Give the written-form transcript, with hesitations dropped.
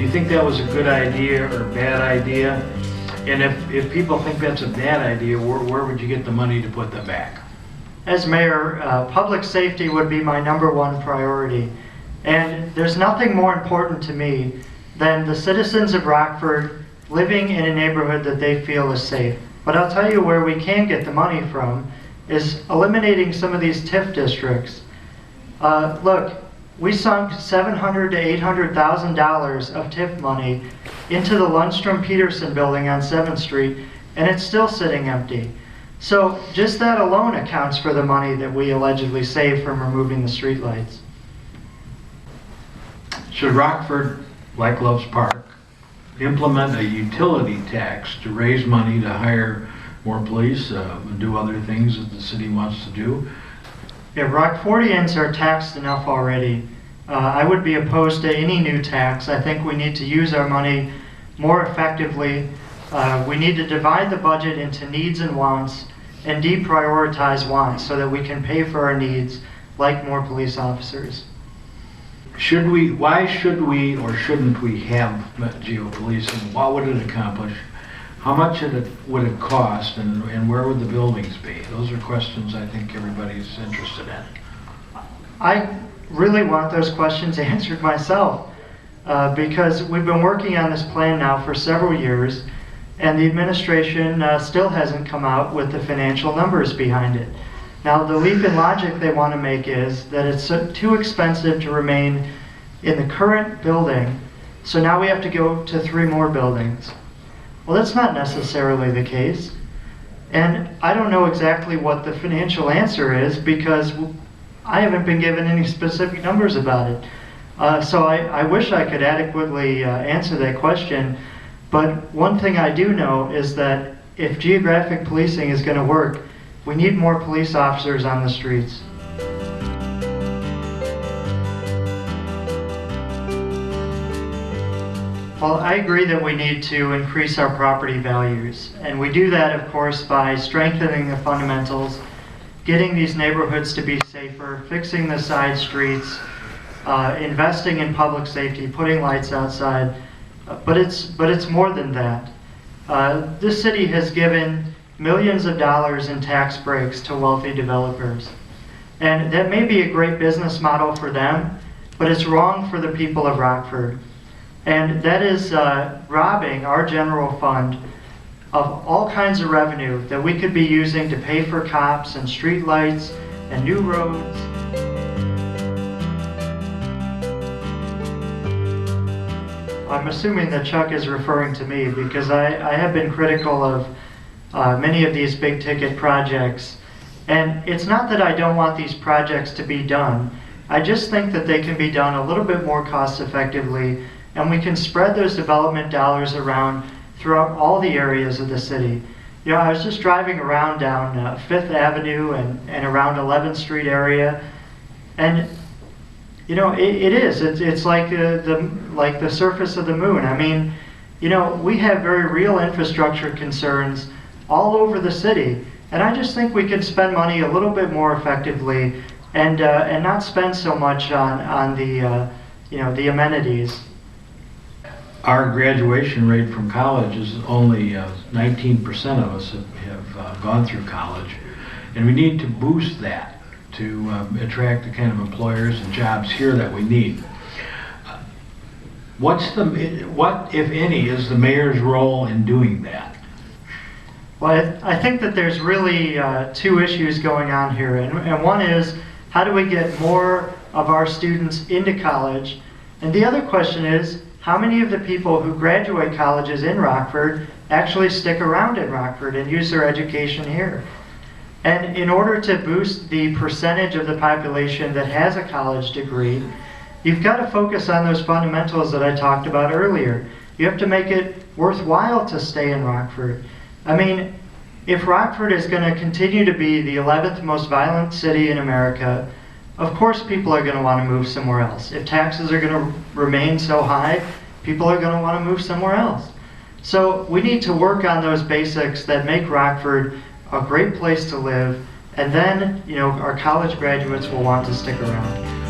Do you think that was a good idea or a bad idea? And if people think that's a bad idea, where would you get the money to put them back? As mayor, public safety would be my #1 priority. And there's nothing more important to me than the citizens of Rockford living in a neighborhood that they feel is safe. But I'll tell you where we can get the money from is eliminating some of these TIF districts. Look, we sunk $700,000 to $800,000 of TIF money into the Lundstrom-Peterson building on 7th Street, and it's still sitting empty. So just that alone accounts for the money that we allegedly saved from removing the streetlights. Should Rockford, like Loves Park, implement a utility tax to raise money to hire more police and do other things that the city wants to do? Yeah, Rockfordians are taxed enough already. I would be opposed to any new tax. I think we need to use our money more effectively. We need to divide the budget into needs and wants and deprioritize wants so that we can pay for our needs, like more police officers. Why should we or shouldn't we have geopolicing? What would it accomplish? How much would it cost, and where would the buildings be? Those are questions I think everybody's interested in. I really want those questions answered myself because we've been working on this plan now for several years, and the administration still hasn't come out with the financial numbers behind it. Now, the leap in logic they want to make is that it's too expensive to remain in the current building, so now we have to go to 3 more buildings. Well, that's not necessarily the case. And I don't know exactly what the financial answer is because I haven't been given any specific numbers about it. So I wish I could adequately answer that question. But one thing I do know is that if geographic policing is going to work, we need more police officers on the streets. Well, I agree that we need to increase our property values. And we do that, of course, by strengthening the fundamentals, getting these neighborhoods to be safer, fixing the side streets, investing in public safety, putting lights outside. But it's more than that. This city has given millions of dollars in tax breaks to wealthy developers. And that may be a great business model for them, but it's wrong for the people of Rockford. And that is robbing our general fund of all kinds of revenue that we could be using to pay for cops and street lights and new roads. I'm assuming that Chuck is referring to me because I have been critical of many of these big ticket projects. And it's not that I don't want these projects to be done. I just think that they can be done a little bit more cost effectively, and we can spread those development dollars around throughout all the areas of the city. You know, I was just driving around down 5th Avenue and around 11th Street area, and you know, it's like the surface of the moon. I mean, you know, we have very real infrastructure concerns all over the city, and I just think we could spend money a little bit more effectively and not spend so much on the you know, the amenities. Our graduation rate from college is only 19% of us have gone through college, and we need to boost that to attract the kind of employers and jobs here that we need. What, if any, is the mayor's role in doing that? Well, I think that there's really 2 issues going on here, and one is how do we get more of our students into college, and the other question is how many of the people who graduate colleges in Rockford actually stick around in Rockford and use their education here. And in order to boost the percentage of the population that has a college degree, you've got to focus on those fundamentals that I talked about earlier. You have to make it worthwhile to stay in Rockford. I mean, if Rockford is going to continue to be the 11th most violent city in America, of course people are going to want to move somewhere else. If taxes are going to remain so high, people are going to want to move somewhere else. So we need to work on those basics that make Rockford a great place to live, and then, you know, our college graduates will want to stick around.